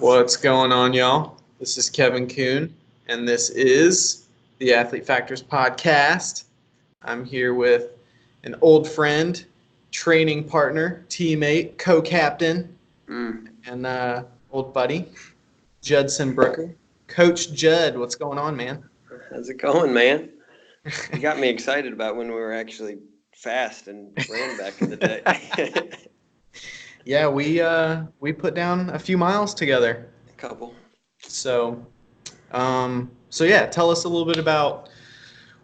What's going on, y'all? This is Kevin Kuhn, and this is the Athlete Factors podcast. I'm here with an old friend, training partner, teammate, co-captain, and old buddy, Jud Brooker. Coach Jud, what's going on, man? How's it going, man? You got me excited about when we were actually fast and ran back in the day. Yeah, we put down a few miles together. A couple. So yeah, tell us a little bit about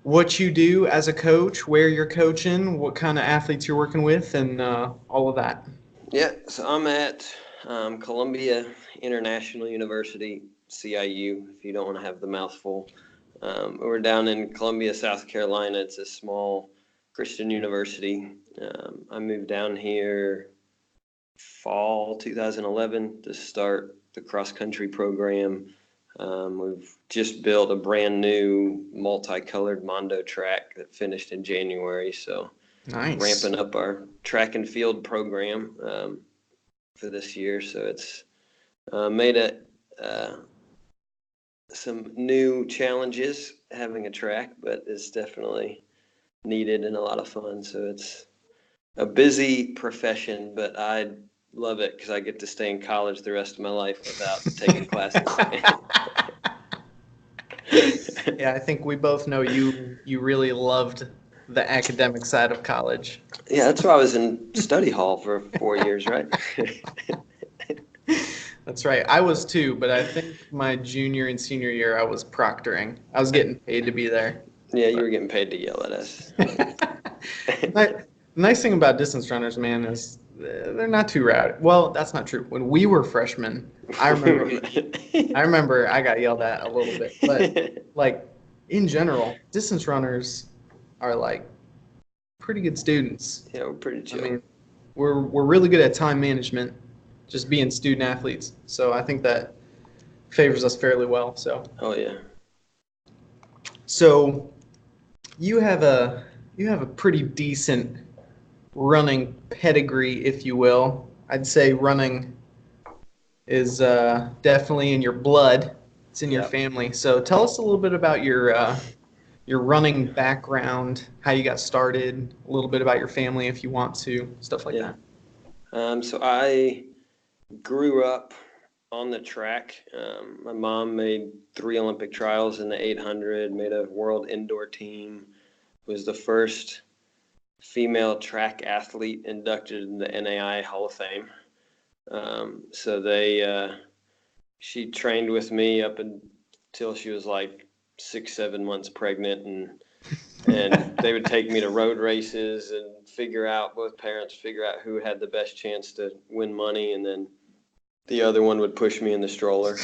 what you do as a coach, where you're coaching, what kind of athletes you're working with, and all of that. Yeah, so I'm at Columbia International University, CIU, if you don't want to have the mouthful. We're down in Columbia, South Carolina. It's a small Christian university. I moved down here fall 2011 to start the cross-country program. We've just built a brand new multicolored Mondo track that finished in January. So nice. Ramping up our track and field program for this year. So it's made some new challenges having a track, but it's definitely needed and a lot of fun. So it's a busy profession, but I love it because I get to stay in college the rest of my life without taking classes. Yeah, I think we both know you really loved the academic side of college. Yeah, that's why I was in study hall for 4 years, right? That's right. I was too, but I think my junior and senior year I was proctoring. I was getting paid to be there. Yeah, you were getting paid to yell at us. The nice thing about distance runners, man, is they're not too rowdy. Well, that's not true. When we were freshmen, I remember I got yelled at a little bit. But like in general, distance runners are like pretty good students. Yeah, we're pretty chill. I mean, we're really good at time management, just being student athletes. So I think that favors us fairly well. So. Oh yeah. So you have a pretty decent running pedigree, if you will. I'd say running is definitely in your blood. It's in your family. So tell us a little bit about your running background, how you got started, a little bit about your family if you want to, stuff like that. So I grew up on the track. My mom made 3 Olympic trials in the 800, made a world indoor team, was the first female track athlete inducted in the NAI Hall of Fame. So she trained with me up until she was like 6-7 months pregnant, and they would take me to road races and both parents figure out who had the best chance to win money, and then the other one would push me in the stroller.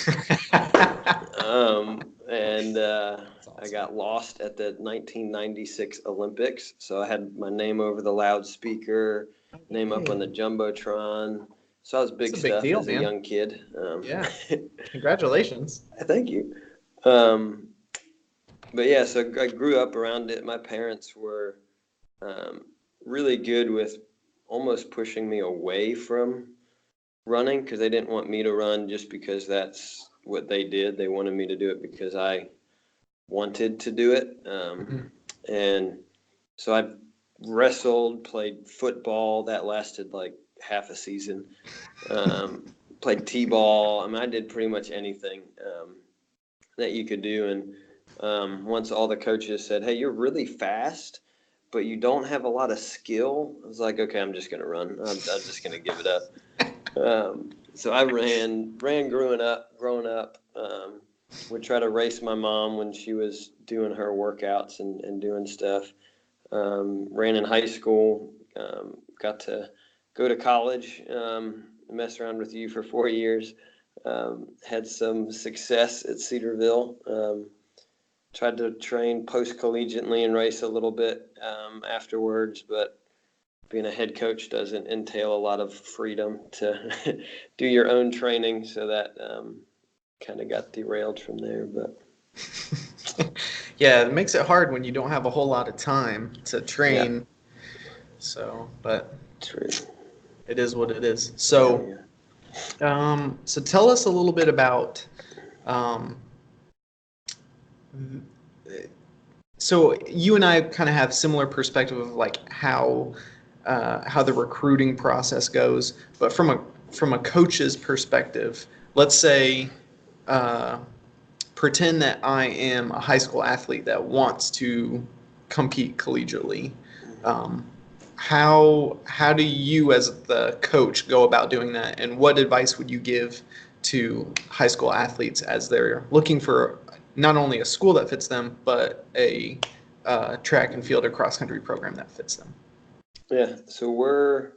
I got lost at the 1996 Olympics. So I had my name over the loudspeaker, name up on the Jumbotron. So I was big stuff as a young kid. Yeah. Congratulations. Thank you. But yeah, so I grew up around it. My parents were really good with almost pushing me away from running because they didn't want me to run just because that's what they did. They wanted me to do it because I wanted to do it. And so I wrestled, played football. That lasted like half a season. Played t-ball. I mean, I did pretty much anything that you could do. And once all the coaches said, "Hey, you're really fast, but you don't have a lot of skill," I was like, "Okay, I'm just going to run. I'm just going to give it up." So I ran growing up. Would try to race my mom when she was doing her workouts and doing stuff. Ran in high school. Got to go to college. Mess around with you for 4 years. Had some success at Cedarville. Tried to train post-collegiately and race a little bit afterwards, but being a head coach doesn't entail a lot of freedom to do your own training, so that kind of got derailed from there. But yeah, it makes it hard when you don't have a whole lot of time to train. Yeah. So, but true. It is what it is. So, So tell us a little bit about, um, so you and I kind of have similar perspective of like how the recruiting process goes, but from a coach's perspective, let's say, uh, pretend that I am a high school athlete that wants to compete collegiately. Um, how do you as the coach go about doing that, and what advice would you give to high school athletes as they're looking for not only a school that fits them, but a track and field or cross country program that fits them? Yeah, so we're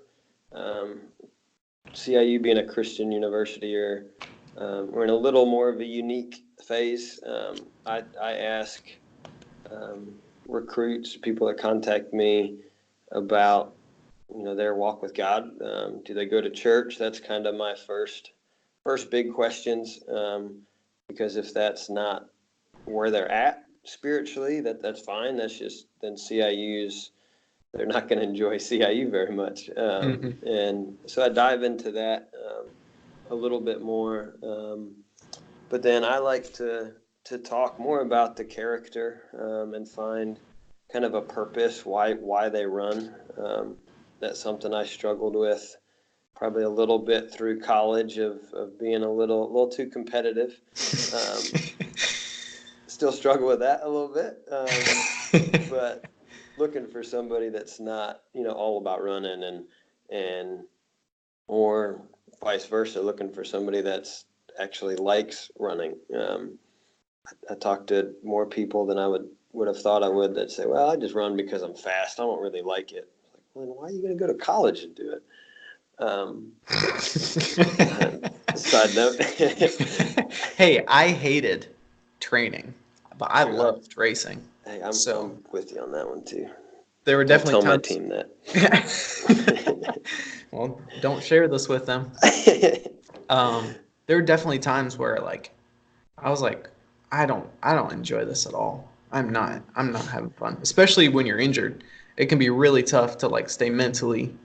CIU being a Christian university, or we're in a little more of a unique phase. I ask recruits, people that contact me about their walk with God. Do they go to church? That's kind of my first big questions, because if that's not where they're at spiritually, that's fine. That's just then CIU's. They're not going to enjoy CIU very much, and so I dive into that a little bit more. But then I like to talk more about the character, and find kind of a purpose why they run. That's something I struggled with probably a little bit through college of being a little too competitive. Still struggle with that a little bit, but looking for somebody that's not all about running, and or vice versa, looking for somebody that's actually likes running. I talk to more people than I would have thought I would that say, well, I just run because I'm fast. I don't really like it. Like, well, then why are you going to go to college and do it? Side note. Hey, I hated training, but I Dude, loved racing. hey, So I'm with you on that one too. there were Don't definitely tell my times. team that. Well, don't share this with them. There were definitely times where like I was like, I don't enjoy this at all. I'm not having fun, especially when you're injured. It can be really tough to like stay mentally,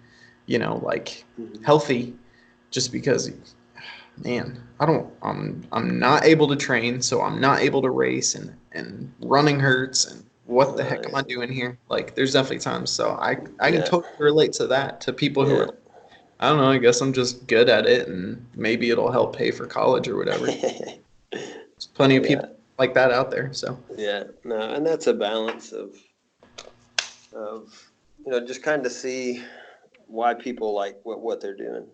like Mhm. healthy, just because, man, I'm not able to train, so I'm not able to race, and running hurts, and what the heck am I doing here? Like, there's definitely times. So I can Yeah, totally relate to that, to people who are yeah. like, I don't know, I guess I'm just good at it, and maybe it'll help pay for college or whatever. There's plenty of Yeah, people like that out there. So yeah. No, and that's a balance of just kind of see why people like what they're doing,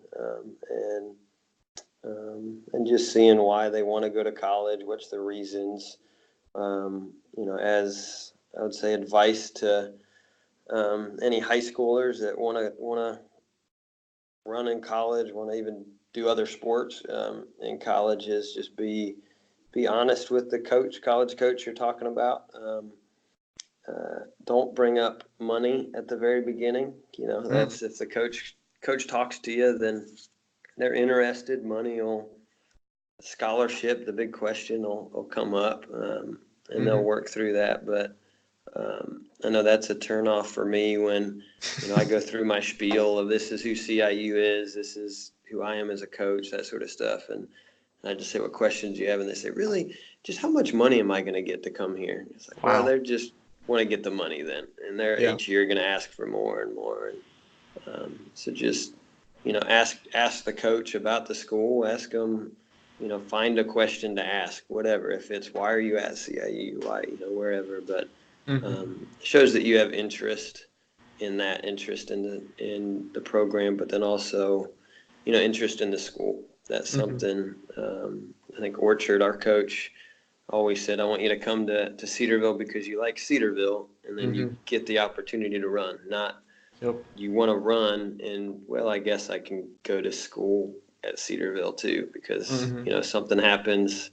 and just seeing why they want to go to college. What's the reasons? As I would say, advice to any high schoolers that want to run in college, want to even do other sports in college, is just be honest with the college coach you're talking about. Don't bring up money at the very beginning. mm, That's if the coach talks to you, then they're interested. Money will scholarship. The big question will come up, and they'll hmm work through that. But I know that's a turnoff for me when I go through my spiel of this is who CIU is, this is who I am as a coach, that sort of stuff, and I just say, what questions do you have? And they say, really, just how much money am I going to get to come here? It's like, well, wow, they're just want to get the money then, and they're yeah, each year going to ask for more and more, and so just ask the coach about the school, ask them, find a question to ask, whatever. If it's why are you at CIU, why wherever, but hmm shows that you have interest in that, interest in the program, but then also interest in the school. That's hmm something I think Orchard, our coach, always said, I want you to come to Cedarville because you like Cedarville, and then you hmm get the opportunity to run, not yep, you want to run and, well, I guess I can go to school at Cedarville too, because hmm something happens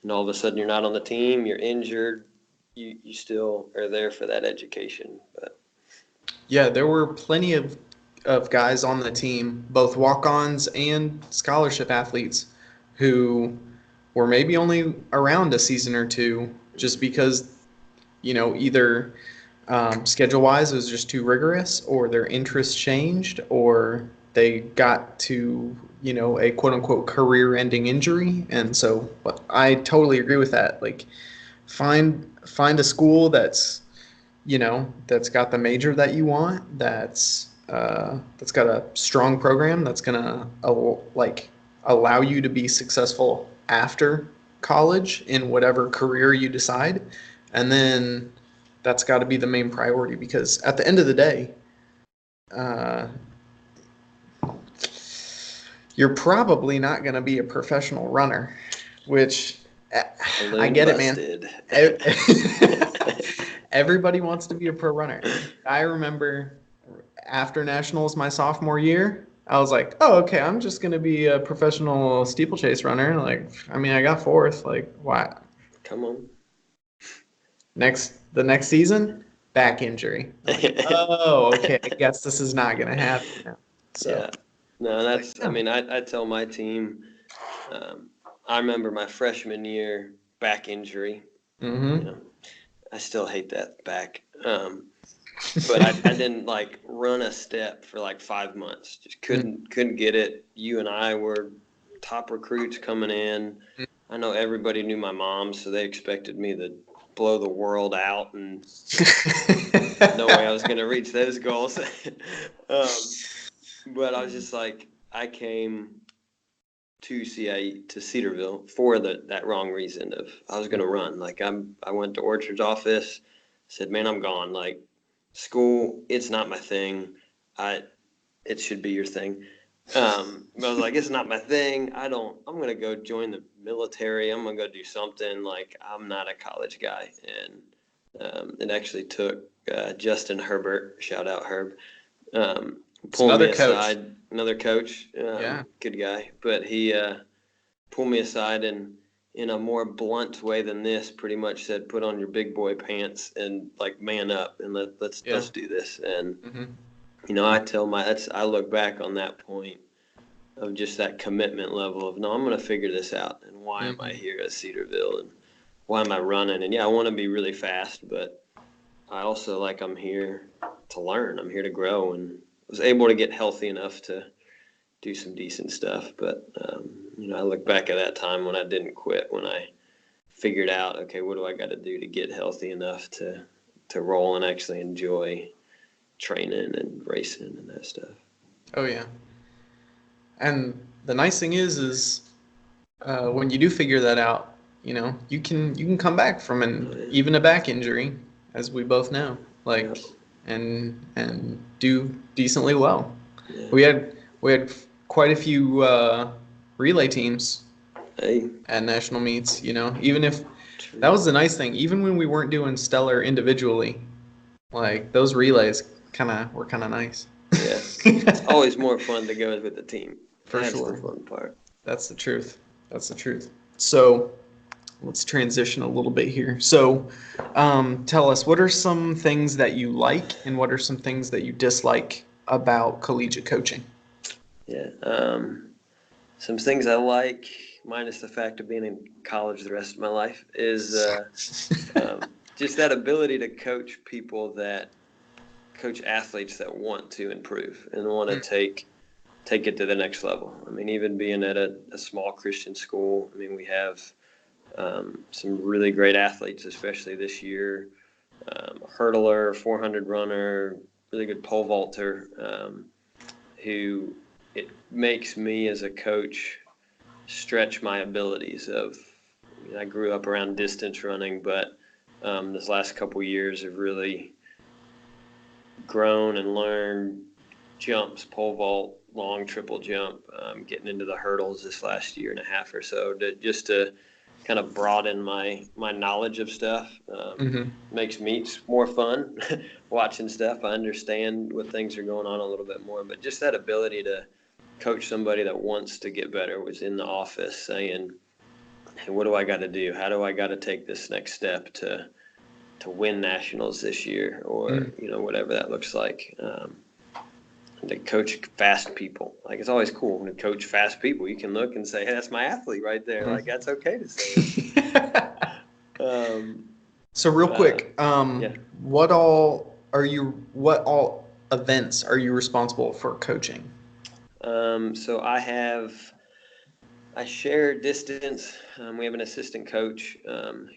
and all of a sudden you're not on the team, you're injured, you still are there for that education. But yeah. There were plenty of guys on the team, both walk-ons and scholarship athletes, who were maybe only around a season or two, just because either schedule wise it was just too rigorous, or their interests changed, or they got to, a quote unquote career ending injury. And so I totally agree with that. Like find a school that's got the major that you want, that's got a strong program that's gonna allow you to be successful after college in whatever career you decide, and then that's got to be the main priority because at the end of the day, uh, you're probably not going to be a professional runner, which I Balloon get it, man. busted. Everybody wants to be a pro runner. I remember after nationals my sophomore year, I was like, oh, okay, I'm just going to be a professional steeplechase runner. Like, I mean, I got fourth. Like, why? Come on. The next season, back injury. I'm like, oh, okay. I guess this is not going to happen now. So, Yeah. No, that's, yeah. I mean, I tell my team, I remember my freshman year back injury. Mm-hmm. I still hate that back. But I didn't like run a step for like 5 months. Just couldn't get it. You and I were top recruits coming in. I know everybody knew my mom, so they expected me to blow the world out, and no way I was going to reach those goals. But I was just like, I came to to Cedarville for that wrong reason of I was going to run. Like I went to Orchard's office, said, man, I'm gone. Like school, it's not my thing. It should be your thing. But I was like, it's not my thing. I'm going to go join the military. I'm going to go do something. Like I'm not a college guy. And it actually took Justin Herbert, shout out Herb, pulled me aside, another coach, Yeah. good guy, but he pulled me aside and in a more blunt way than this, pretty much said, "Put on your big boy pants and like man up and let's do this." And I look back on that point of just that commitment level of no, I'm going to figure this out, and why am I here at Cedarville, and why am I running? And yeah, I want to be really fast, but I also I'm here to learn. I'm here to grow, and was able to get healthy enough to do some decent stuff. But I look back at that time when I didn't quit, when I figured out, okay, what do I got to do to get healthy enough to roll and actually enjoy training and racing and that stuff. Oh yeah. And the nice thing is when you do figure that out, you can come back from even a back injury, as we both know, and do decently well. Yeah. We had quite a few relay teams Hey. at national meets. Even if that was the nice thing, even when we weren't doing stellar individually, like those relays were kind of nice. Yeah, it's always more fun to go with the team. For That's sure. the fun part. That's the truth. So let's transition a little bit here. So tell us, what are some things that you like and what are some things that you dislike about collegiate coaching? Yeah, some things I like, minus the fact of being in college the rest of my life, is just that ability to coach athletes that want to improve and want to take it to the next level. I mean, even being at a small Christian school, I mean, we have some really great athletes, especially this year. Hurdler, 400 runner, really good pole vaulter, who it makes me as a coach stretch my abilities of, I grew up around distance running, but this last couple years have really grown and learned jumps, pole vault, long triple jump, getting into the hurdles this last year and a half or so to kind of broaden my knowledge of stuff. Makes meets more fun watching stuff. I understand what things are going on a little bit more, but just that ability to coach somebody that wants to get better was in the office saying, hey, what do I got to do? How do I got to take this next step to win nationals this year, or whatever that looks like. To coach fast people, like it's always cool when to coach fast people. You can look and say, "Hey, that's my athlete right there." Like that's okay to say. So real quick, yeah. what all events are you responsible for coaching? So I share distance. We have an assistant coach.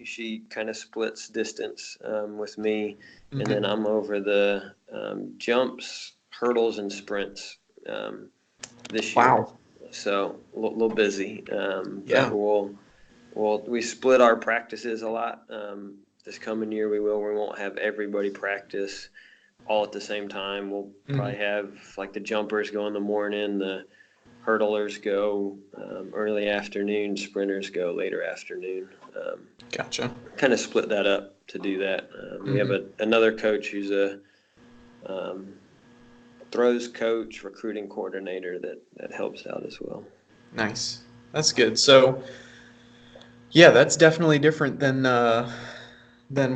She kind of splits distance with me, and then I'm over the jumps, hurdles, and sprints this year. Wow. So a little busy, Yeah. but we split our practices a lot. This coming year we won't have everybody practice all at the same time. We'll probably have like the jumpers go in the morning, the hurdlers go early afternoon, sprinters go later afternoon. Gotcha. Kind of split that up to do that. We have another coach who's a throws coach, recruiting coordinator that helps out as well. Nice. That's good. So, yeah, that's definitely different than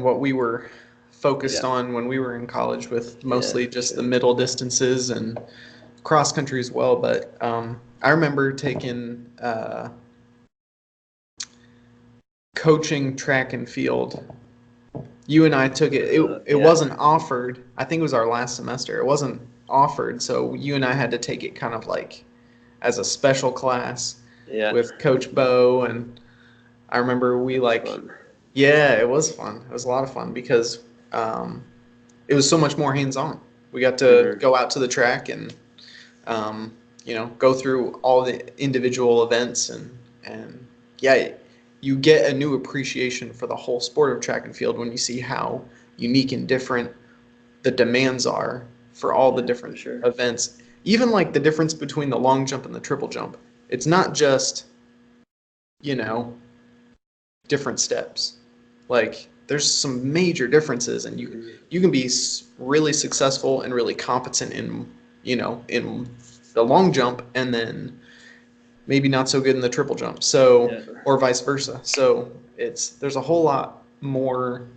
what we were focused on when we were in college, with mostly just the middle distances and cross country as well. But I remember taking coaching track and field. You and I took it. It wasn't offered. I think it was our last semester. It wasn't offered, so you and I had to take it kind of like as a special class with Coach Bo. And I remember yeah, it was fun. It was a lot of fun because it was so much more hands-on. We got to go out to the track and go through all the individual events, and yeah, you get a new appreciation for the whole sport of track and field when you see how unique and different the demands are for all the different events. Even like the difference between the long jump and the triple jump. It's not just, different steps. Like there's some major differences, and you can be really successful and really competent in the long jump, and then maybe not so good in the triple jump. So, or vice versa. So there's a whole lot more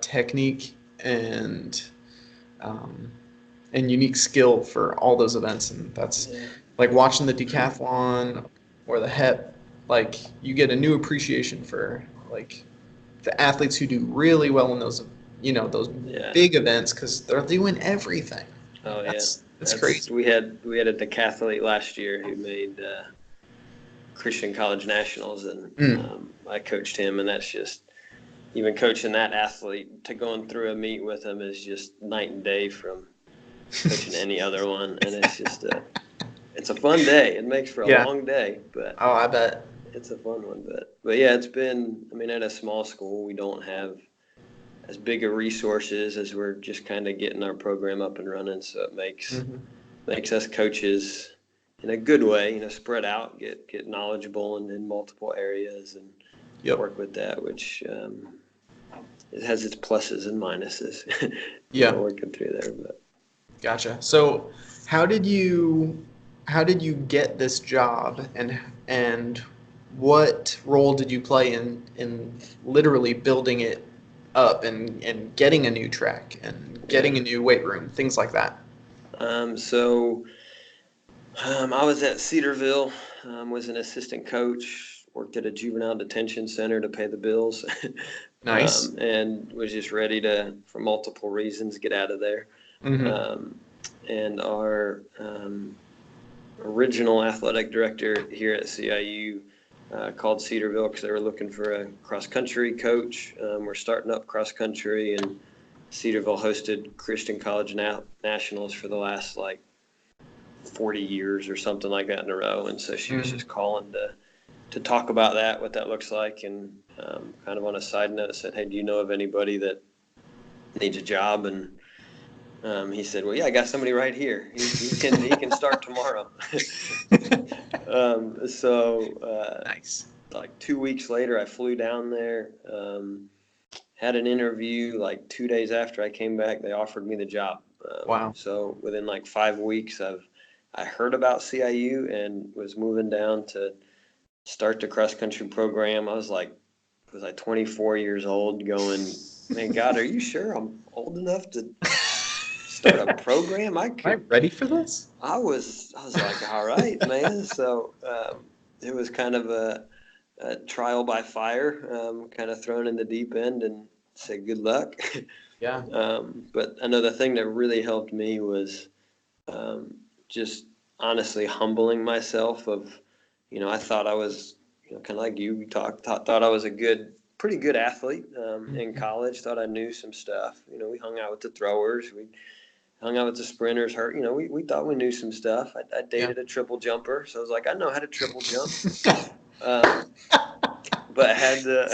technique and unique skill for all those events, and that's like watching the decathlon or the HEP. Like you get a new appreciation for like the athletes who do really well in those big events, because they're doing everything. Oh that's crazy. We had a decathlete last year who made Christian College Nationals, and I coached him, and that's just, even coaching that athlete to going through a meet with him is just night and day from coaching any other one. And it's just it's a fun day. It makes for a long day, but I bet it's a fun one. But yeah, it's been, I mean, at a small school, we don't have as big of resources as we're just kind of getting our program up and running. So it makes us coaches in a good way, spread out, get knowledgeable in multiple areas, and work with that, which it has its pluses and minuses. Working through there. But gotcha. So how did you get this job, and what role did you play in literally building it up and getting a new track and getting a new weight room, things like that? So I was at Cedarville, was an assistant coach, worked at a juvenile detention center to pay the bills. Nice. And was just ready to, for multiple reasons, get out of there. And our original athletic director here at CIU called Cedarville because they were looking for a cross-country coach. We're starting up cross-country, and Cedarville hosted Christian College Nationals for the last 40 years or something like that in a row. And so she was just calling to talk about that, what that looks like. And kind of on a side note said, hey, do you know of anybody that needs a job? And he said, well, yeah, I got somebody right here. He can start tomorrow. Nice. 2 weeks later, I flew down there, had an interview. 2 days after I came back, they offered me the job. Wow. So within 5 weeks, I heard about CIU and was moving down to start the cross country program. I was 24 years old, going, man, God, are you sure I'm old enough to start a program? Am I ready for this? I was like, all right, man. So it was kind of a trial by fire, kind of thrown in the deep end and said, good luck. Yeah. But another thing that really helped me was just honestly humbling myself of, I thought I was, kind of like you, thought I was pretty good athlete in college, thought I knew some stuff. We hung out with the throwers, we hung out with the sprinters, we thought we knew some stuff. I dated a triple jumper, so I was like, I know how to triple jump. But had to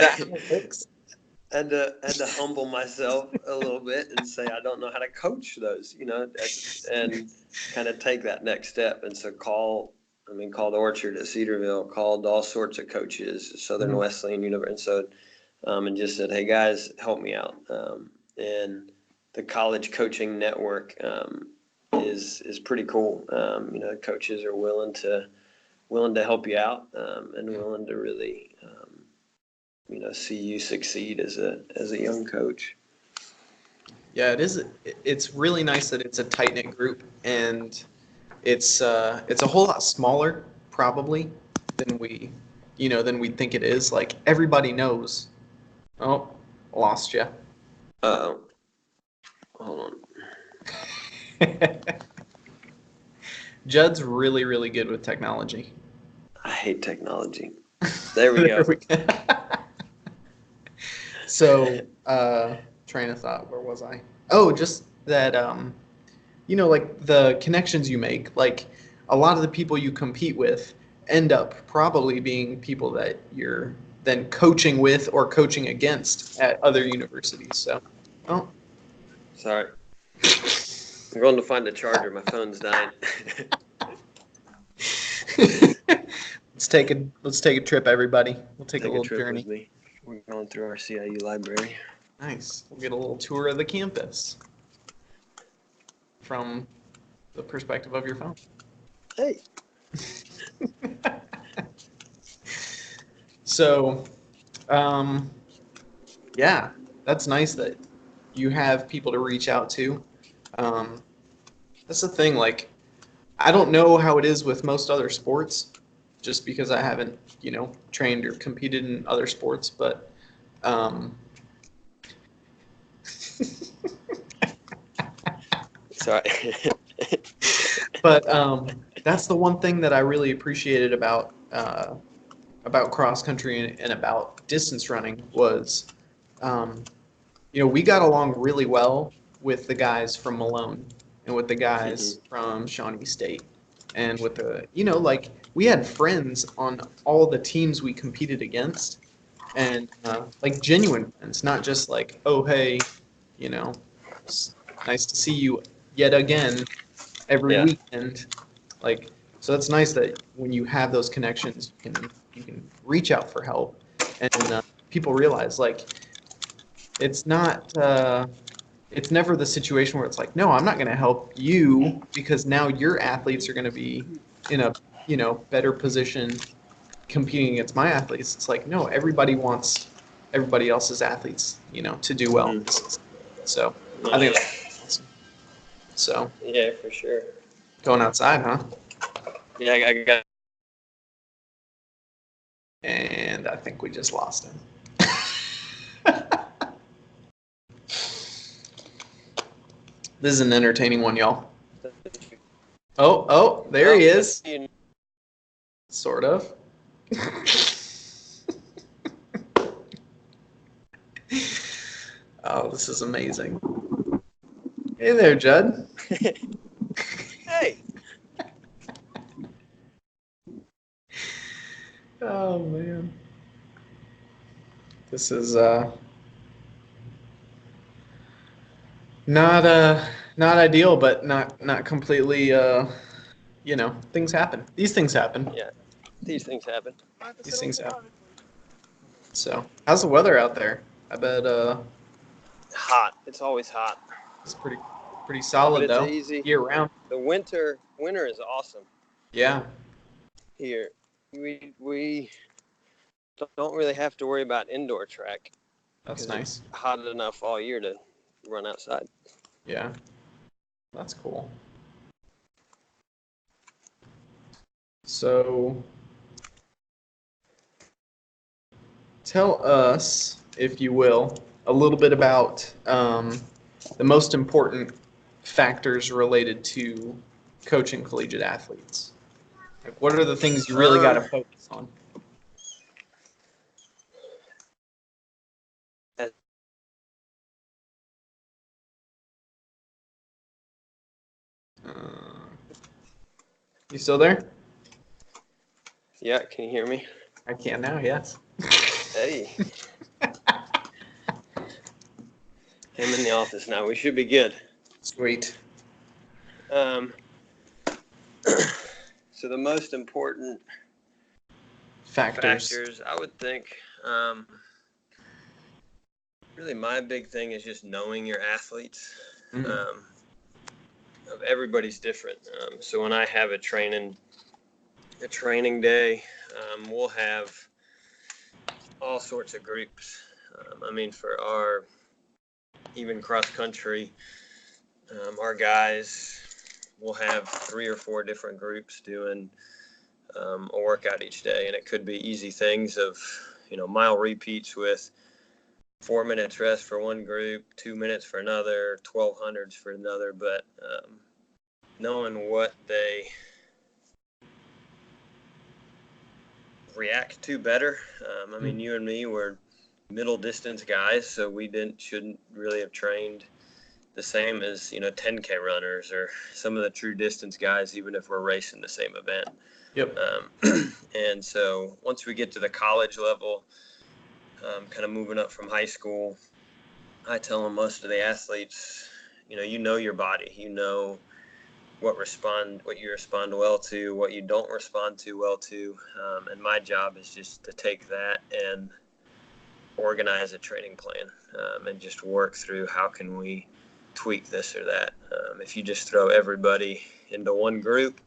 had to humble myself a little bit and say I don't know how to coach those, and kind of take that next step. And so called the Orchard at Cedarville, called all sorts of coaches, Southern Wesleyan University, and so and just said, hey guys, help me out. And the college coaching network is pretty cool. Coaches are willing to help you out and willing to really see you succeed as a young coach. Yeah, it is. It's really nice that it's a tight knit group, and it's a whole lot smaller probably than we think it is. Like everybody knows. Oh, lost you. Hold on. Jud's really, really good with technology. I hate technology. There we go. So, train of thought, where was I? Oh, just that, like the connections you make, like a lot of the people you compete with end up probably being people that you're then coaching with or coaching against at other universities. So, oh. Sorry. I'm going to find the charger. My phone's dying. Let's take a trip, everybody. We'll take a little trip journey. With me. We're going through our CIU library. Nice. We'll get a little tour of the campus from the perspective of your phone. Hey. So, yeah, that's nice that you have people to reach out to. That's the thing. Like, I don't know how it is with most other sports, just because I haven't, trained or competed in other sports. But, sorry. But that's the one thing that I really appreciated about cross country and about distance running was, we got along really well with the guys from Malone and with the guys from Shawnee State, and with the like we had friends on all the teams we competed against, and like genuine friends, not just like, oh hey, it's nice to see you yet again every weekend. Like, so it's nice that when you have those connections, you can reach out for help, and people realize like it's not it's never the situation where it's like, no, I'm not going to help you because now your athletes are going to be in a better position competing against my athletes. It's like, no, everybody wants everybody else's athletes to do well. So I think that's awesome. So yeah, for sure. Going outside, huh? Yeah, I got. And I think we just lost him. This is an entertaining one, y'all. Oh, there he is. Sort of. Oh, this is amazing. Hey there, Jud. Hey. Oh man. This is not ideal, but not completely things happen. These things happen. Yeah. These things happen. These things happen. So, how's the weather out there? I bet hot. It's always hot. It's pretty solid though. Easy. Year round. The winter is awesome. Yeah. Here, we don't really have to worry about indoor track. That's nice. It's hot enough all year to run outside. Yeah. That's cool. So, tell us, if you will, a little bit about the most important factors related to coaching collegiate athletes? Like, what are the things you really got to focus on? You still there? Yeah, can you hear me? I can now, yes. Hey. I'm in the office now. We should be good. Sweet. So the most important factors, I would think, really my big thing is just knowing your athletes. Everybody's different. So when I have a training day, we'll have all sorts of groups. I mean, for our even cross country, our guys will have 3 or 4 different groups doing a workout each day, and it could be easy things of, mile repeats with 4 minutes rest for one group, 2 minutes for another, 1200s for another. But knowing what they react to better. I mean, you and me were middle distance guys, so we shouldn't really have trained the same as 10K runners or some of the true distance guys, even if we're racing the same event. Yep. And so once we get to the college level, kind of moving up from high school, I tell them most of the athletes, you know your body, what you respond well to, what you don't respond too well to, and my job is just to take that and organize a training plan, and just work through how can we tweak this or that. If you just throw everybody into one group,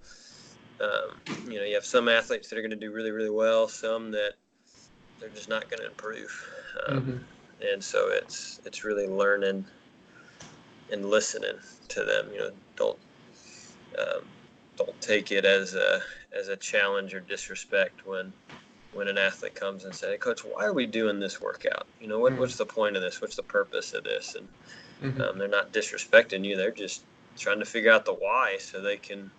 you have some athletes that are going to do really, really well, some that they're just not going to improve. And so it's really learning and listening to them. Don't take it as a challenge or disrespect when an athlete comes and say, "Hey, Coach, why are we doing this workout? What's the point of this? What's the purpose of this?" And they're not disrespecting you. They're just trying to figure out the why so they can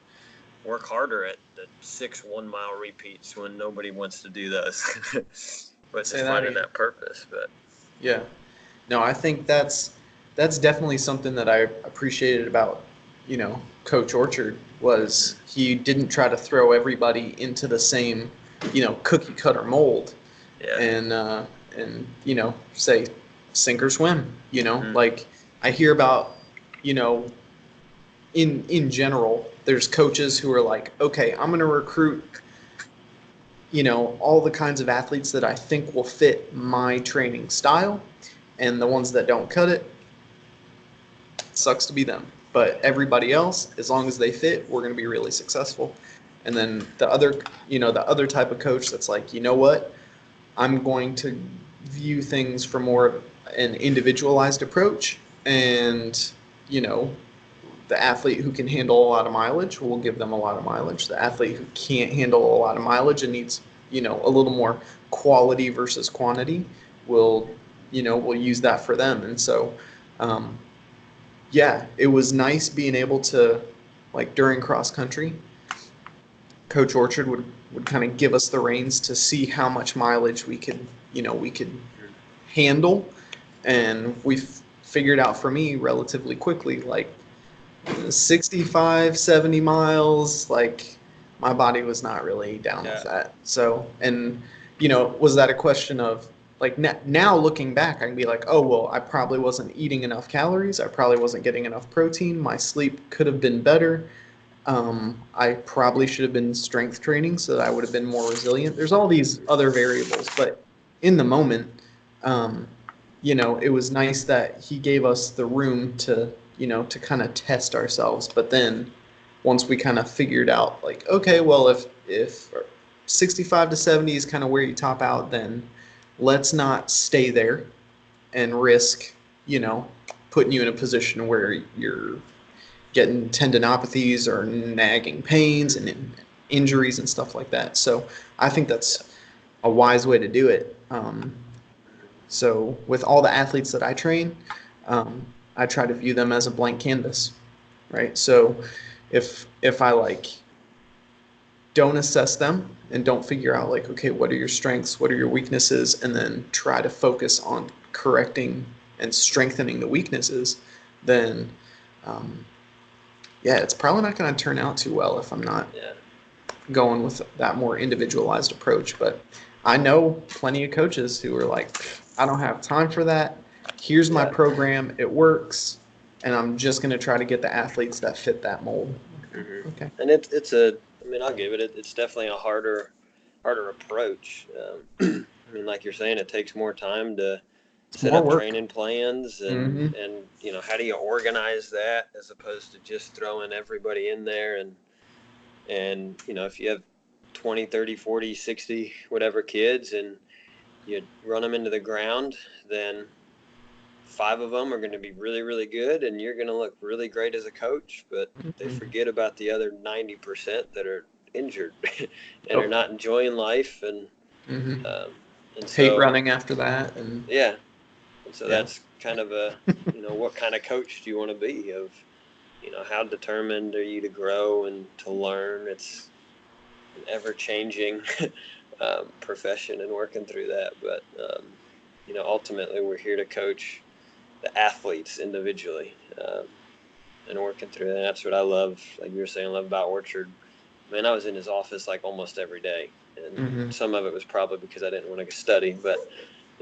work harder at the 6 1-mile repeats when nobody wants to do those. But just finding that purpose. But yeah, no, I think that's definitely something that I appreciated about Coach Orchard, was he didn't try to throw everybody into the same cookie cutter mold. Yeah. And say sink or swim. Like I hear about in general, there's coaches who are like, okay, I'm going to recruit all the kinds of athletes that I think will fit my training style, and the ones that don't cut it, sucks to be them. But everybody else, as long as they fit, we're going to be really successful. And then the other type of coach that's like, what, I'm going to view things from more of an individualized approach, and the athlete who can handle a lot of mileage, we'll give them a lot of mileage. The athlete who can't handle a lot of mileage and needs a little more quality versus quantity, we'll use that for them. And so yeah, it was nice being able to, like, during cross country, Coach Orchard would kind of give us the reins to see how much mileage we could handle. And we figured out, for me, relatively quickly, like 65, 70 miles, like my body was not really down with that. So, and was that a question of, like, now looking back, I can be like, oh, well, I probably wasn't eating enough calories. I probably wasn't getting enough protein. My sleep could have been better. I probably should have been strength training so that I would have been more resilient. There's all these other variables, but in the moment, it was nice that he gave us the room to kind of test ourselves. But then once we kind of figured out, like, okay, well, if 65 to 70 is kind of where you top out, then let's not stay there and risk, putting you in a position where you're getting tendinopathies or nagging pains and injuries and stuff like that. So I think that's a wise way to do it. So with all the athletes that I train, I try to view them as a blank canvas, right? So, if I like don't assess them and don't figure out like, okay, what are your strengths, what are your weaknesses, and then try to focus on correcting and strengthening the weaknesses, then yeah, it's probably not going to turn out too well if I'm not Yeah. going with that more individualized approach. But I know plenty of coaches who are like, I don't have time for that. Here's my Yeah. program. It works. And I'm just going to try to get the athletes that fit that mold. Mm-hmm. Okay. And it's a, I mean, I'll give it, it's definitely a harder approach. I mean, like you're saying, it takes more time to It's set more up work. training plans Mm-hmm. and, how do you organize that as opposed to just throwing everybody in there and, if you have 20, 30, 40, 60, whatever kids and you run them into the ground, then 5 of them are going to be really, really good, and you're going to look really great as a coach, but they Mm-hmm. forget about the other 90% that are injured and are Oh. not enjoying life. Mm-hmm. Um, and Hate so, running after that. And yeah. And so yeah. that's kind of a, what kind of coach do you want to be of, how determined are you to grow and to learn? It's an ever changing profession and working through that. But, ultimately we're here to coach the athletes individually, and working through that. That's what I love. Like you were saying, I love about Orchard. Man, I was in his office like almost every day, and Mm-hmm. some of it was probably because I didn't want to study. But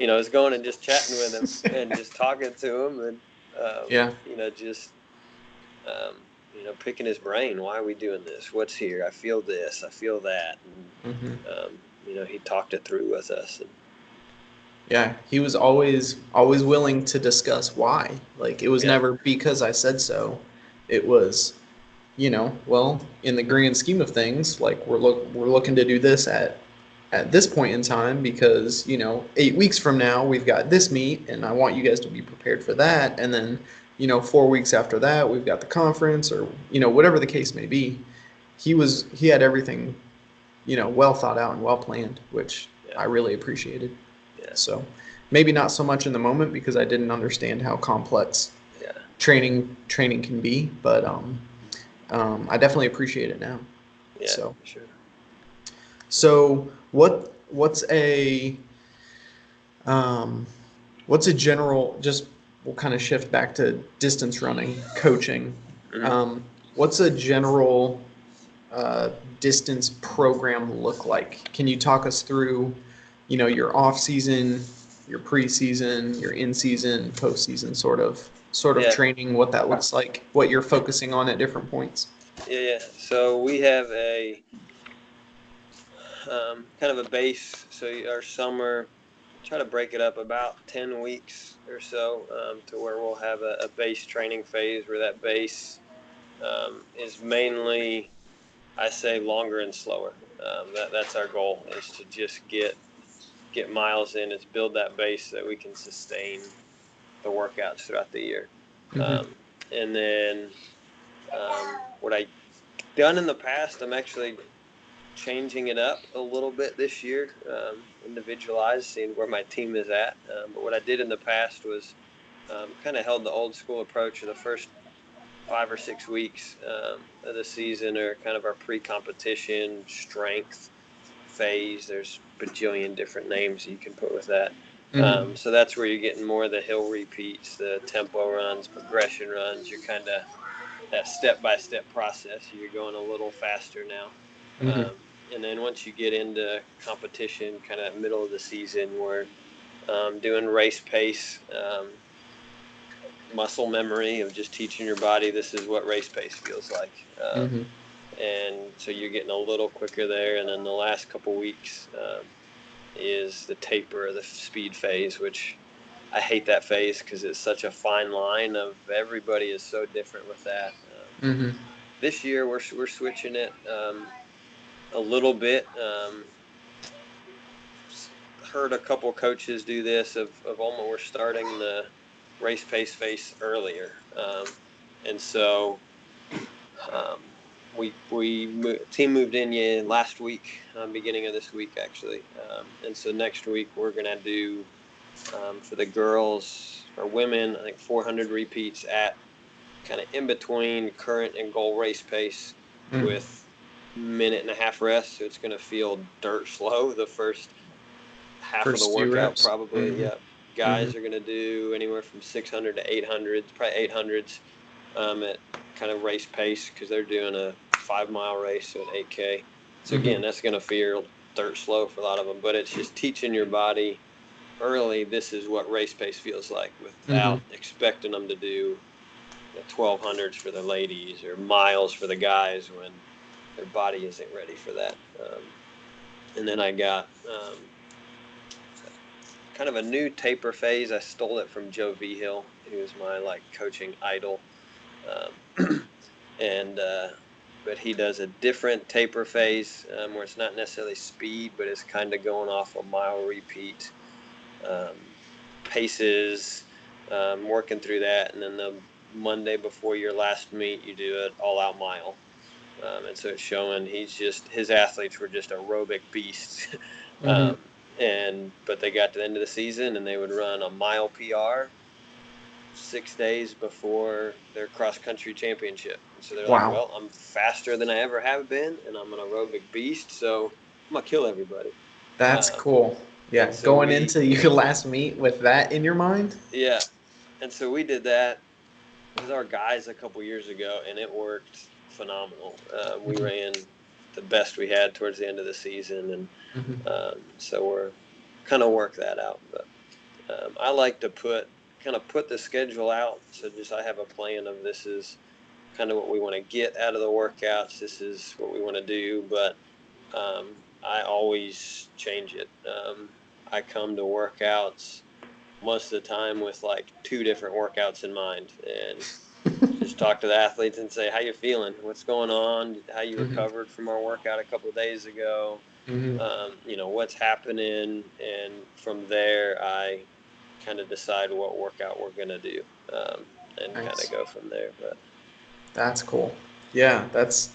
I was going and just chatting with him and just talking to him, and Yeah. just picking his brain. Why are we doing this? What's here? I feel this. I feel that. And Mm-hmm. he talked it through with us. And, Yeah, he was always willing to discuss why. Like it was yeah, never because I said so. It was, well, in the grand scheme of things, like we're looking to do this at this point in time because, 8 weeks from now we've got this meet and I want you guys to be prepared for that. And then, 4 weeks after that we've got the conference or, whatever the case may be. He had everything, well thought out and well planned, which yeah, I really appreciated. yeah, So maybe not so much in the moment because I didn't understand how complex yeah, training can be, but I definitely appreciate it now. yeah, So for sure. um, what's a general just we'll kind of shift back to distance running coaching. Mm-hmm. Um, what's a general uh, distance program look like? Can you talk us through, your off season, your preseason, your in season, postseason sort of Yeah. training, what that looks like, what you're focusing on at different points? Yeah, yeah. So we have a kind of a base. So our summer, try to break it up about 10 weeks or so, to where we'll have a base training phase where that base is mainly, I say, longer and slower. That's our goal, is to just get miles in, is build that base so that we can sustain the workouts throughout the year. Mm-hmm. And then what I done in the past, I'm actually changing it up a little bit this year, individualized, seeing where my team is at. But what I did in the past was kind of held the old school approach of the first 5 or 6 weeks of the season are kind of our pre-competition strength phase. There's bajillion different names you can put with that. Mm-hmm. So that's where you're getting more of the hill repeats, the tempo runs, progression runs. You're kind of that step-by-step process. You're going a little faster now. Mm-hmm. And then once you get into competition, kind of middle of the season, we're doing race pace, muscle memory of just teaching your body this is what race pace feels like. Mm-hmm. And so you're getting a little quicker there. And then the last couple weeks is the taper of the speed phase, which I hate that phase because it's such a fine line of everybody is so different with that. Mm-hmm. This year we're switching it a little bit. Heard a couple coaches do this of almost we're starting the race pace phase earlier, and so um, team moved in last week, beginning of this week actually, and so next week we're gonna do for the girls or women I think 400 repeats at kind of in between current and goal race pace Mm. with minute and a half rest. So it's going to feel dirt slow the first half of the First few workout, reps. probably. Mm-hmm. Yeah. Guys are going to do anywhere from 600 to 800, probably 800s at kind of race pace because they're doing a 5-mile race, so an 8K. So again, that's going to feel dirt slow for a lot of them, but it's just teaching your body early this is what race pace feels like without expecting them to do 1200s for the ladies or miles for the guys when their body isn't ready for that. And then I got kind of a new taper phase. I stole it from Joe Hill, who was my coaching idol, and but he does a different taper phase where it's not necessarily speed, but it's kind of going off a mile repeat, paces, working through that, and then the Monday before your last meet, you do an all-out mile. And so it's showing his athletes were just aerobic beasts. But they got to the end of the season and they would run a mile PR 6 days before their cross country championship. And so they're like, well, I'm faster than I ever have been and I'm an aerobic beast. So I'm going to kill everybody. That's cool. Yeah. So going into your last meet with that in your mind. Yeah. And so we did that with our guys a couple years ago and it worked phenomenal. We ran the best we had towards the end of the season, and so we're kind of work that out. But I like to put the schedule out, so just I have a plan of this is kind of what we want to get out of the workouts. This is what we want to do, but I always change it. I come to workouts most of the time with 2 different workouts in mind, and just talk to the athletes and say, how you feeling? What's going on? How you recovered from our workout a couple of days ago? What's happening? And from there, I kind of decide what workout we're going to do and kind of go from there. But that's cool. Yeah, that's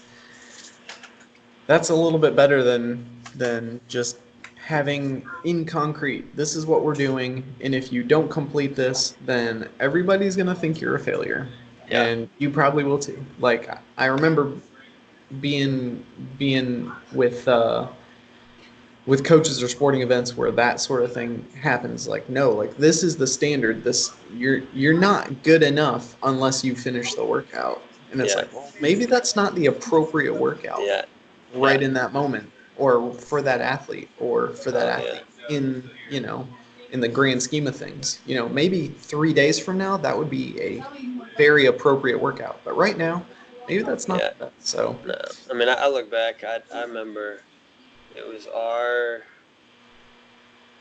a little bit better than just having in concrete, this is what we're doing, and if you don't complete this, then everybody's going to think you're a failure. Yeah. And you probably will too. I remember being with coaches or sporting events where that sort of thing happens. No, this is the standard. This you're not good enough unless you finish the workout. And it's well, maybe that's not the appropriate workout in that moment, or for that athlete, in in the grand scheme of things. Maybe 3 days from now that would be a very appropriate workout, but right now maybe that's not that. So no, I mean, I look back. I remember it was our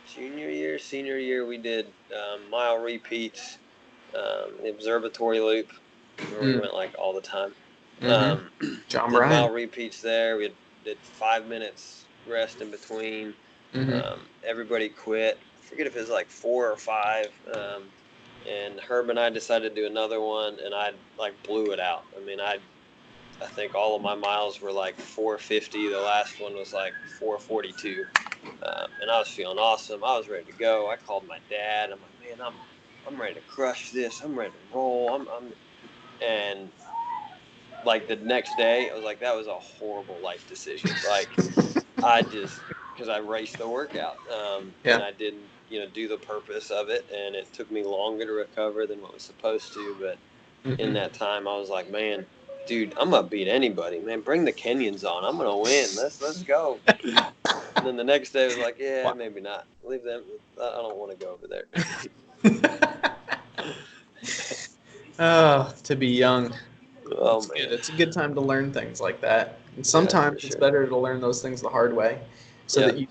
senior year. We did mile repeats, the observatory loop, where we went all the time. John did Bryan. Mile repeats there. We did 5 minutes rest in between. Everybody quit. I forget if it was 4 or 5. And Herb and I decided to do another one, and I blew it out. I mean, I think all of my miles were 450. The last one was 442. And I was feeling awesome. I was ready to go. I called my dad. I'm like, man, I'm ready to crush this. I'm ready to roll. And the next day, I was like, that was a horrible life decision. Because I raced the workout, and I didn't, do the purpose of it, and it took me longer to recover than what was supposed to. But in that time, I was like, man, dude, I'm gonna beat anybody, man. Bring the Kenyans on. I'm gonna win. Let's go. And then the next day, I was like, yeah, maybe not. Leave them. I don't want to go over there. To be young. Oh, man. It's a good time to learn things like that. And sometimes it's better to learn those things the hard way, so that you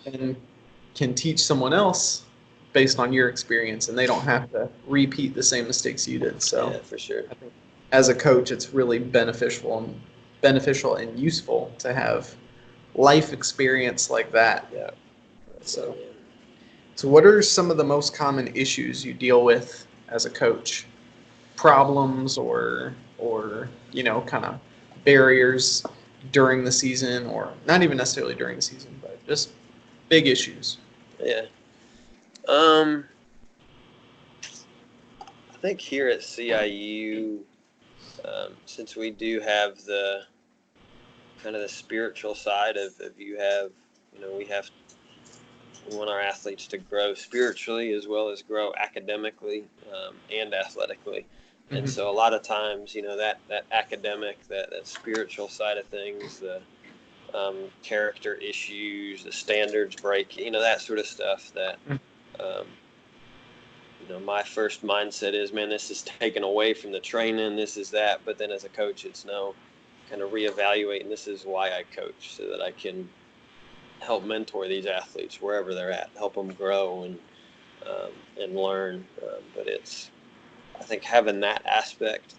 can teach someone else based on your experience, and they don't have to repeat the same mistakes you did. So yeah, for sure. I think as a coach, it's really beneficial and useful to have life experience like that. Yeah. So what are some of the most common issues you deal with as a coach? Problems or kind of barriers during the season, or not even necessarily during the season, but just big issues. Yeah. I think here at CIU, since we do have the kind of the spiritual side of you have, we want our athletes to grow spiritually as well as grow academically and athletically. And so a lot of times, that academic, that spiritual side of things, the character issues, the standards break, that sort of stuff that, my first mindset is, man, this is taken away from the training, this is that. But then as a coach, it's no kind of reevaluate, and this is why I coach, so that I can help mentor these athletes wherever they're at, help them grow and learn. But it's, I think, having that aspect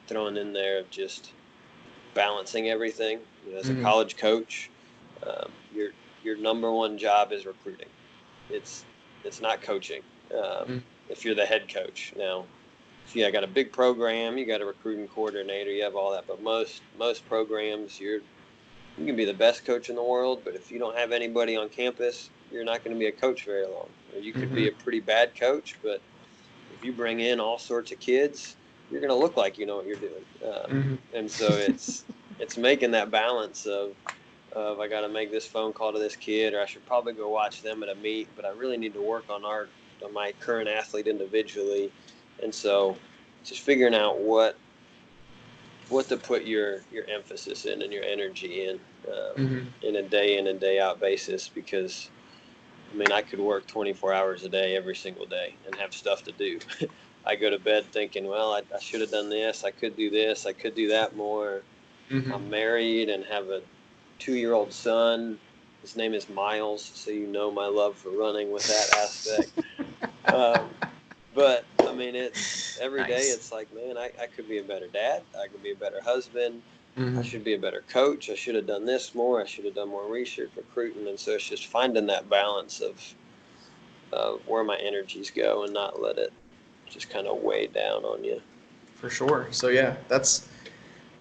thrown in there of just balancing everything. As a college coach, your number one job is recruiting. It's not coaching. If you're the head coach now, if you got a big program, you got a recruiting coordinator, you have all that. But most programs, you can be the best coach in the world, but if you don't have anybody on campus, you're not going to be a coach very long. Or you could be a pretty bad coach, but if you bring in all sorts of kids, you're going to look like you know what you're doing. And so it's making that balance of I got to make this phone call to this kid, or I should probably go watch them at a meet, but I really need to work on my current athlete individually. And so just figuring out what to put your emphasis in and your energy in a day in and day out basis, because I could work 24 hours a day every single day and have stuff to do. I go to bed thinking, well, I should have done this, I could do this, I could do that more. I'm married and have a 2-year-old son. His name is Miles, so my love for running with that aspect. But it's every day. It's like, man, I could be a better dad. I could be a better husband. I should be a better coach. I should have done this more. I should have done more research, recruiting. And so it's just finding that balance of where my energies go and not let it just kind of weigh down on you. For sure. So yeah, that's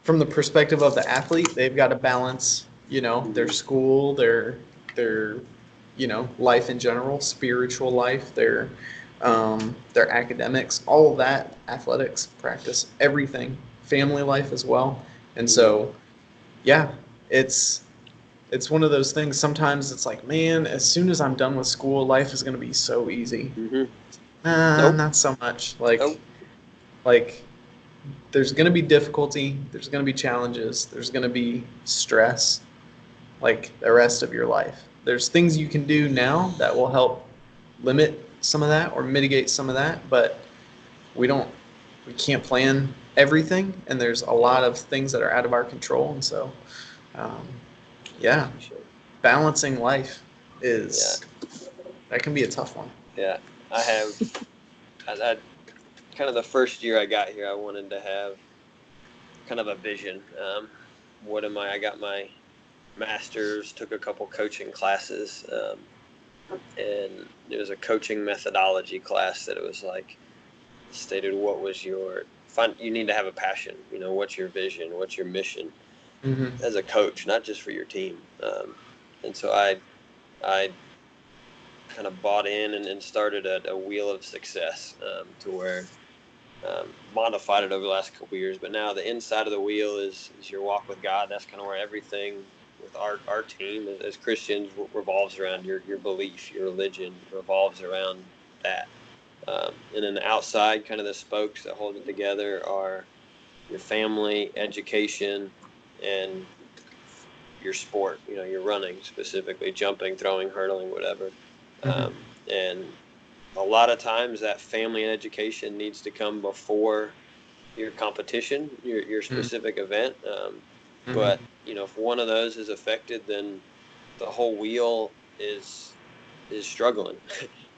from the perspective of the athlete. They've got to balance, their school, their life in general, spiritual life, their academics, all of that, athletics, practice, everything, family life as well. And so, yeah, it's one of those things. Sometimes it's like, man, as soon as I'm done with school, life is going to be so easy. Not so much. Like there's going to be difficulty. There's going to be challenges. There's going to be stress, like the rest of your life. There's things you can do now that will help limit some of that or mitigate some of that, but we can't plan everything, and there's a lot of things that are out of our control. And so balancing life that can be a tough one. I kind of the first year I got here, I wanted to have kind of a vision. What am I got my master's, took a couple coaching classes, and it was a coaching methodology class that it was like stated what was you need to have a passion, what's your vision, what's your mission as a coach, not just for your team. And so I kind of bought in and started a wheel of success, to where modified it over the last couple of years, but now the inside of the wheel is your walk with God. That's kind of where everything with our team as Christians revolves around. Your belief, your religion revolves around that. And then the outside, kind of the spokes that hold it together, are your family, education, and your sport. Your running, specifically jumping, throwing, hurdling, whatever. And a lot of times that family and education needs to come before your competition, your specific event. But if one of those is affected, then the whole wheel is struggling.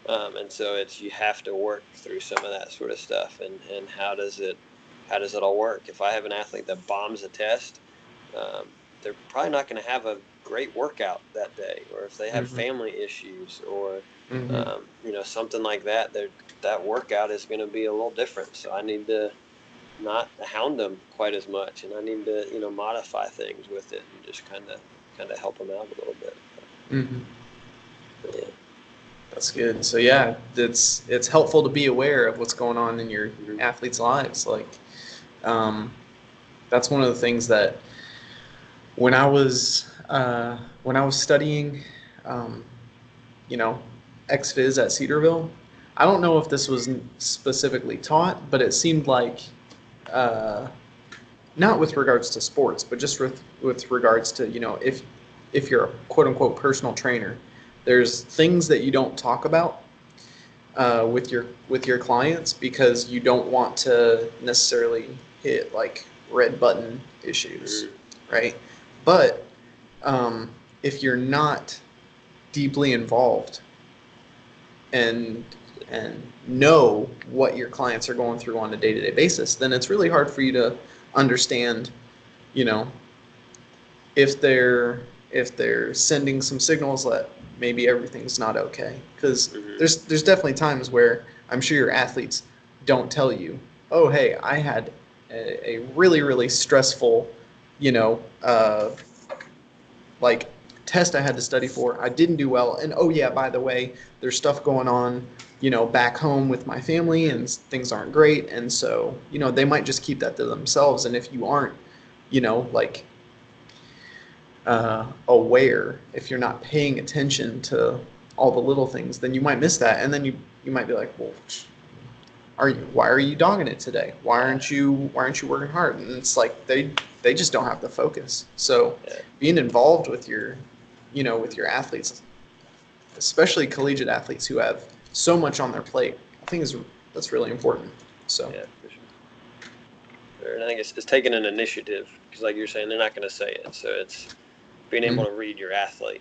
And so you have to work through some of that sort of stuff. And how does it all work? If I have an athlete that bombs a test, they're probably not going to have a great workout that day. Or if they have family issues or something like that, that workout is going to be a little different. So I need to not hound them quite as much, and I need to modify things with it and just kind of help them out a little bit. Yeah. That's good. So yeah, it's helpful to be aware of what's going on in your athletes' lives. Like That's one of the things that when I was studying, um, you know, ex-phys at Cedarville, I don't know if this was specifically taught, but it seemed like, uh, not with regards to sports, but just with regards to, if you're a quote unquote personal trainer, there's things that you don't talk about with your clients because you don't want to necessarily hit like red button issues, right? But if you're not deeply involved and know what your clients are going through on a day-to-day basis, then it's really hard for you to understand, you know, if they're sending some signals that maybe everything's not okay. Because there's definitely times where I'm sure your athletes don't tell you, oh hey, I had a really really stressful, you know, like test I had to study for. I didn't do well, and oh yeah, by the way, there's stuff going on, back home with my family, and things aren't great, and so they might just keep that to themselves. And if you aren't, like aware, if you're not paying attention to all the little things, then you might miss that, and then you might be like, well, why are you dogging it today? Why aren't you working hard? And it's like they just don't have the focus. So being involved with your with your athletes, especially collegiate athletes who have so much on their plate, I think that's really important. So yeah, for sure. And I think it's taking an initiative, because like you're saying, they're not going to say it, so it's being able to read your athlete,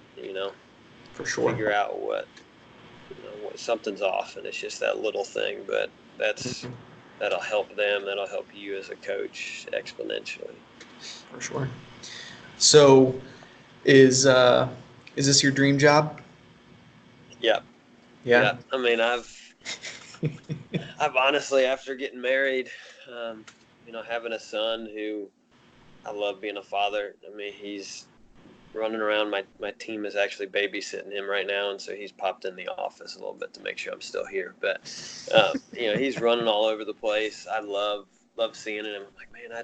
for sure, figure out what something's off, and it's just that little thing, but that'll help them, that'll help you as a coach exponentially. For sure. So is this your dream job? Yeah. Yeah. I mean, I've honestly, after getting married, having a son who I love being a father. I mean, he's running around. My team is actually babysitting him right now, and so he's popped in the office a little bit to make sure I'm still here. But he's running all over the place. I love seeing him. I'm like, man,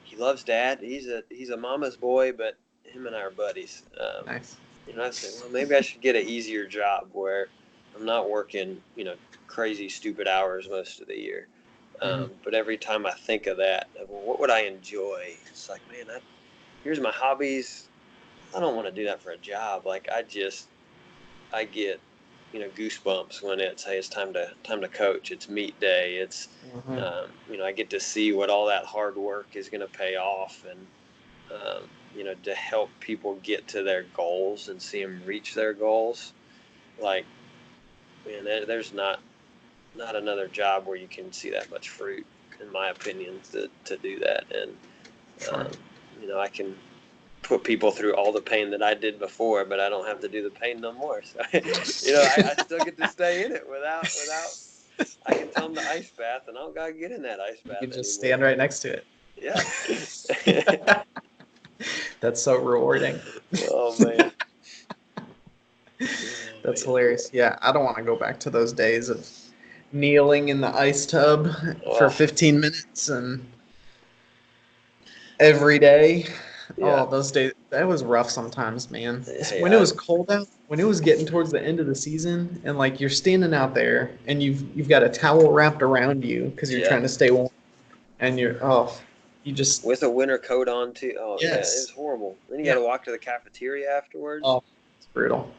he loves dad. He's a mama's boy, but him and I are buddies. Nice. I said, well, maybe I should get an easier job where I'm not working, crazy, stupid hours most of the year. But every time I think of that, well, what would I enjoy? It's like, man, here's my hobbies. I don't want to do that for a job. Like I get, goosebumps when it's time to coach. It's meet day. It's, I get to see what all that hard work is going to pay off, and to help people get to their goals and see them reach their goals. Like, man, there's not another job where you can see that much fruit, in my opinion, to do that. And, Sure. I can put people through all the pain that I did before, but I don't have to do the pain no more. So, I still get to stay in it without, I can tell them the ice bath, and I don't got to get in that ice bath You can just anymore. stand right next to it. Yeah. That's so rewarding. Oh, man. That's hilarious. Yeah, I don't want to go back to those days of kneeling in the ice tub for 15 minutes and every day. Yeah. Oh, those days, that was rough sometimes, man. Hey, When it was cold out, when it was getting towards the end of the season, and like you're standing out there and you've got a towel wrapped around you because you're trying to stay warm, and you just with a winter coat on too. Oh yeah, it was yes. horrible. Then you got to walk to the cafeteria afterwards. Oh, it's brutal.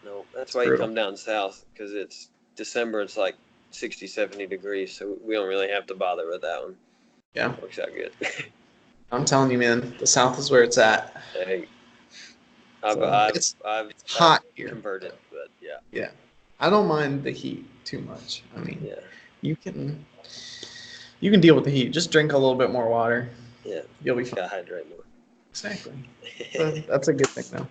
No, that's why you come down south, because it's December. It's like 60, 70 degrees, so we don't really have to bother with that one. Yeah, works out good. I'm telling you, man, the South is where it's at. Hey, It's hot here. Converted, but yeah. Yeah, I don't mind the heat too much. I mean, you can deal with the heat. Just drink a little bit more water. Yeah, you'll be fine. Gotta hydrate more. Exactly. That's a good thing, though.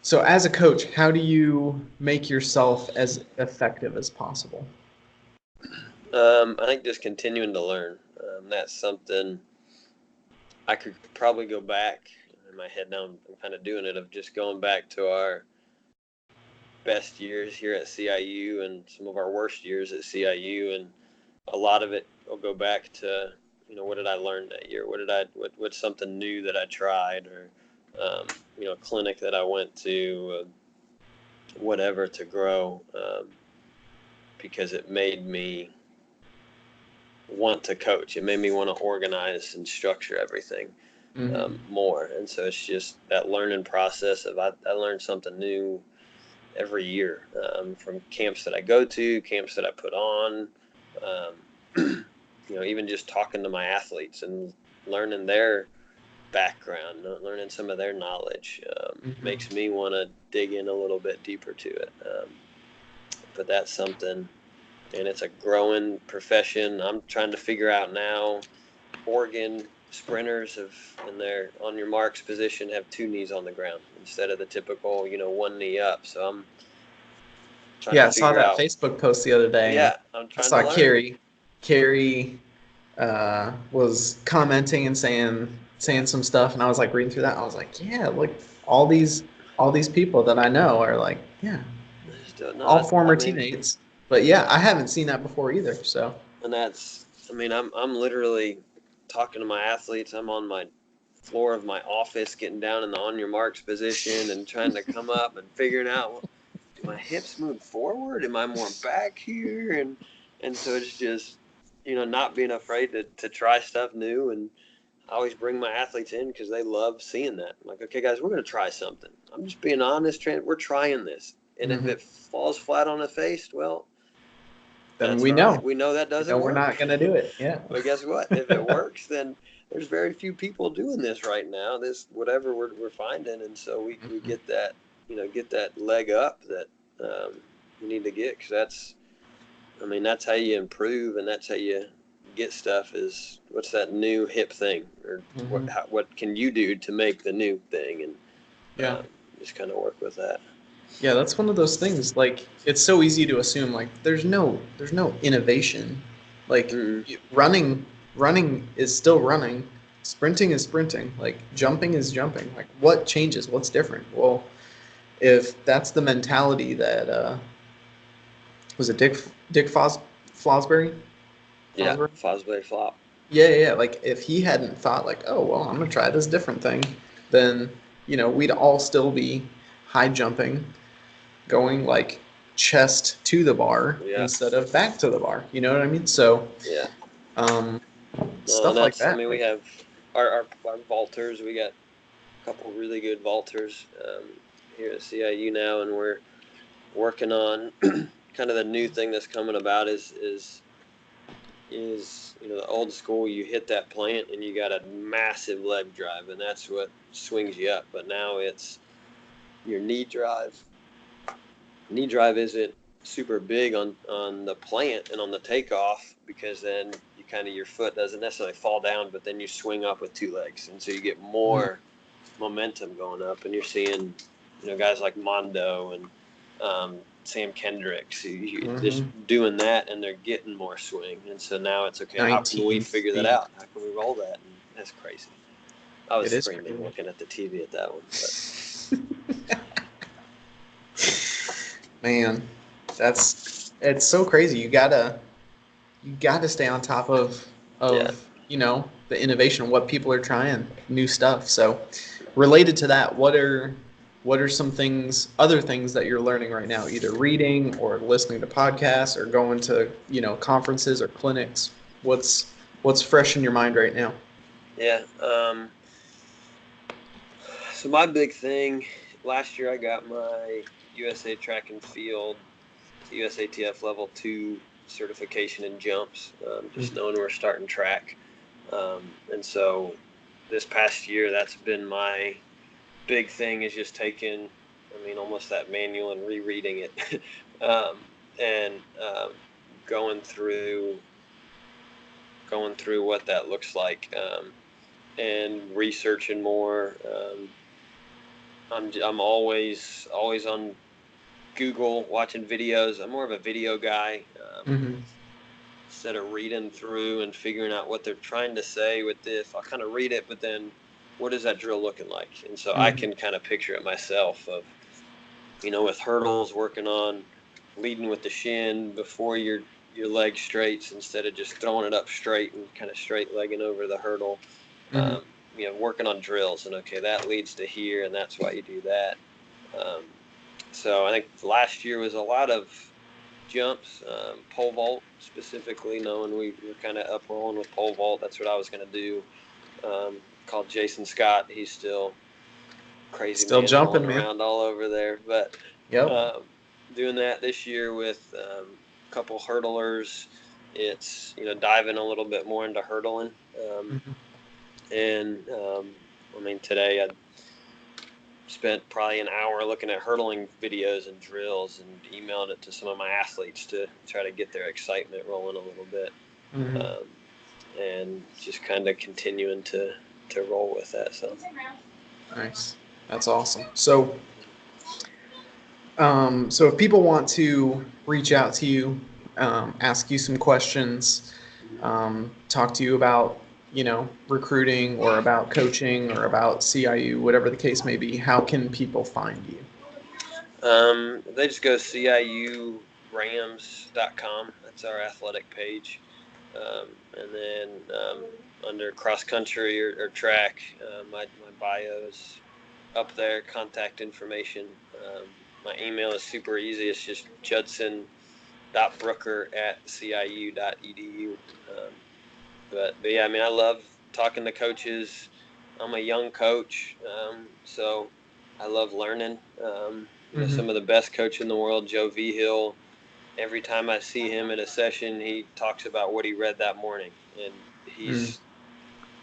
So as a coach, how do you make yourself as effective as possible? I think just continuing to learn. That's something I could probably go back in my head now. I'm kind of doing it, of just going back to our best years here at CIU and some of our worst years at CIU, and a lot of it will go back to, what did I learn that year? What's something new that I tried, or, a clinic that I went to, whatever, to grow, because it made me want to coach. It made me want to organize and structure everything more. And so it's just that learning process of I learned something new every year, from camps that I go to, camps that I put on, even just talking to my athletes and learning their background, learning some of their knowledge, makes me want to dig in a little bit deeper to it. But that's something, and it's a growing profession. I'm trying to figure out now. Oregon sprinters in their on your marks position have 2 knees on the ground instead of the typical, 1 knee up. So I'm trying to I saw figure that out. Facebook post the other day. Yeah, I'm I trying to saw learn. Carrie was commenting and saying some stuff, and I was like reading through that. I was like, yeah, like all these people that I know are like, yeah, all I former mean, teammates. But yeah, I haven't seen that before either. So and I'm literally talking to my athletes. I'm on my floor of my office, getting down in the on your marks position and trying to come up and figuring out, well, do my hips move forward? Am I more back here? And so it's just, not being afraid to try stuff new. And I always bring my athletes in because they love seeing that. I'm like, okay, guys, we're going to try something. I'm just being honest. We're trying this. And if it falls flat on the face, well, then that's we all right. know. We know that We doesn't know we're work. not gonna do it. Yeah. But guess what? If it works, then there's very few people doing this right now. This whatever we're finding, and so we get that, get that leg up that, you need to get, because that's how you improve, and that's how you get stuff. Is what's that new hip thing, or what can you do to make the new thing, and Yeah. just kind of work with that. Yeah, that's one of those things. Like, it's so easy to assume like there's no innovation. Like Mm-hmm. running is still running, sprinting is sprinting, like jumping is jumping. Like, what changes? What's different? Well, if that's the mentality that was it Dick Fosbury? Yeah, Fosbury? Fosbury flop. Yeah. Like, if he hadn't thought like, oh well, I'm gonna try this different thing, then we'd all still be high jumping, going like chest to the bar Yeah, instead of back to the bar. You know what I mean? So yeah. um, No, and stuff like that's, that. we Like, have our vaulters. We got a couple really good vaulters, here at CIU now, and we're working on kind of the new thing that's coming about is the old school. You hit that plant and you got a massive leg drive, and that's what swings you up. But now it's your knee drive. Knee drive isn't super big on the plant and on the takeoff, because then you kind of, your foot doesn't necessarily fall down, but then you swing up with 2 legs, and so you get more momentum going up. And you're seeing guys like Mondo and, Sam Kendricks just doing that, and they're getting more swing. And so now it's okay, how can we 19 figure that feet. out? How can we roll that? And that's crazy. I was It is screaming crazy. looking at the TV at that one, but Man, it's so crazy. You gotta stay on top yeah. of the innovation, what people are trying, new stuff. So related to that, what are some things, other things that you're learning right now, either reading or listening to podcasts or going to conferences or clinics? What's fresh in your mind right now? Yeah. So my big thing, last year I got my USA Track and Field USATF Level 2 certification in jumps, just knowing we're starting track. And so this past year, that's been my big thing, is just taking, almost that manual and rereading it, and going through what that looks like, and researching more. I'm always on Google watching videos. I'm more of a video guy, instead of reading through and figuring out what they're trying to say with this. I'll kind of read it, but then what is that drill looking like? And so I can kind of picture it myself of, with hurdles, working on leading with the shin before you're your leg straights instead of just throwing it up straight and kind of straight legging over the hurdle. Mhm. Working on drills, and okay, that leads to here, and that's why you do that. So I think last year was a lot of jumps, pole vault specifically, knowing we were kind of up rolling with pole vault. That's what I was going to do. Called Jason Scott. He's still crazy Still man jumping, rolling man. around all over there. But Yep. doing that this year with a couple hurdlers, it's diving a little bit more into hurdling. Mhm. And I mean, today I spent probably an hour looking at hurdling videos and drills and emailed it to some of my athletes to try to get their excitement rolling a little bit. Mhm. Um, and just kind of continuing to roll with that. So Nice. That's awesome. So if people want to reach out to you, ask you some questions, talk to you about, recruiting or about coaching or about CIU, whatever the case may be, how can people find you? they just go ciurams.com. That's our athletic page. And then under cross country or track, my bio is up there, contact information. My email is super easy. It's just judson.brooker@ciu.edu. But yeah, I mean, I love talking to coaches. I'm a young coach, so I love learning. Mhm. Some of the best coach in the world, Joe Hill. Every time I see him in a session, he talks about what he read that morning, and Mm. he's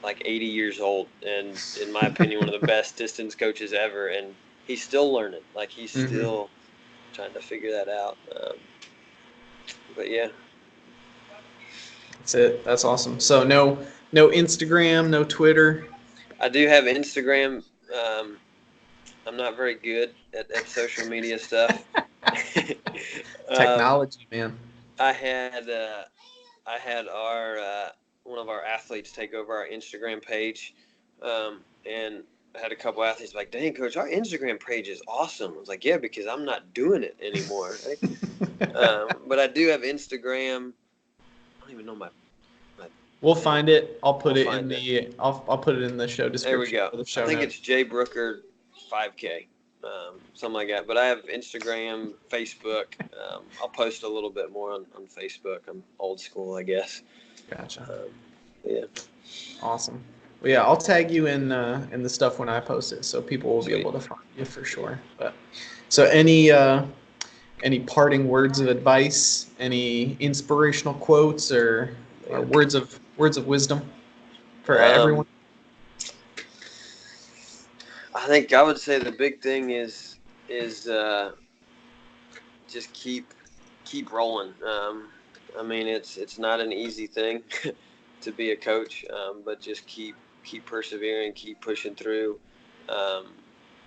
like 80 years old, and in my opinion, one of the best distance coaches ever. And he's still learning, like he's Mhm. still trying to figure that out. But yeah, That's it. That's awesome. So no Instagram, no Twitter. I do have Instagram. I'm not very good at social media stuff. um, Technology, man. I had our one of our athletes take over our Instagram page, and I had a couple athletes like, "Dang, coach, our Instagram page is awesome." I was like, "Yeah, because I'm not doing it anymore." Right? But I do have Instagram. I don't even know my We'll thing. find it. I'll We'll put it in find it. the I'll put it in the show There we description go. for the I show think notes. it's J Brooker 5K, something like that. But I have Instagram, Facebook. I'll post a little bit more on Facebook. I'm old school, I guess. Gotcha. Yeah, Awesome. Well, yeah, I'll tag you in the stuff when I post it, so people will be sweet. able to find you for sure. But so any parting words of advice, any inspirational quotes or Yeah. words of wisdom for everyone? Um, I think I would say the big thing is just keep rolling. I mean, it's not an easy thing to be a coach, but just keep persevering, keep pushing through, um,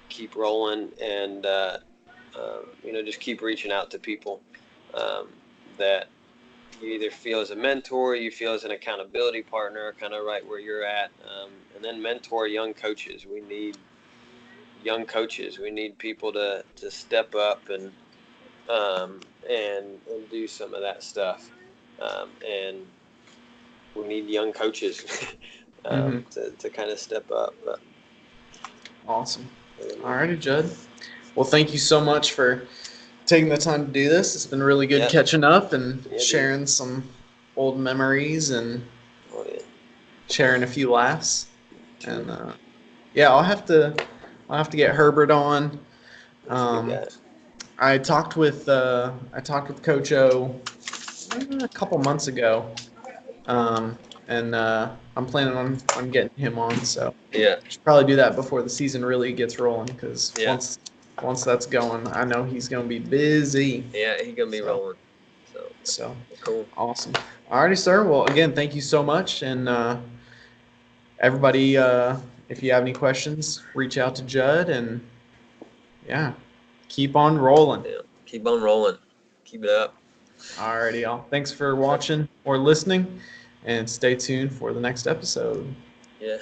keep rolling, and just keep reaching out to people um, that you either feel as a mentor, you feel as an accountability partner, kind of right where you're at, and then mentor young coaches. We need young coaches. We need people to step up and do some of that stuff. And we need young coaches Mm-hmm. to kind of step up. But Awesome. um, Alrighty, Judd. Well, thank you so much for taking the time to do this. It's been really good yeah, catching up and yeah, dude. sharing some old memories and Oh yeah, sharing a few laughs. true. And yeah, I'll have to get Herbert on. That's a good Um, guy. I talked with Coach O a couple months ago, um, and I'm planning on getting him on. So Yeah, should probably do that before the season really gets rolling, because yeah, once that's going, I know he's gonna be busy. yeah. He's gonna be So rolling. So so cool. awesome. Alrighty, sir. Well, again, thank you so much, and everybody, if you have any questions, reach out to Judd, and yeah, keep on rolling. Yeah, keep on rolling. Keep it up. Alrighty, y'all. Thanks for So, watching or listening, and stay tuned for the next episode. yeah.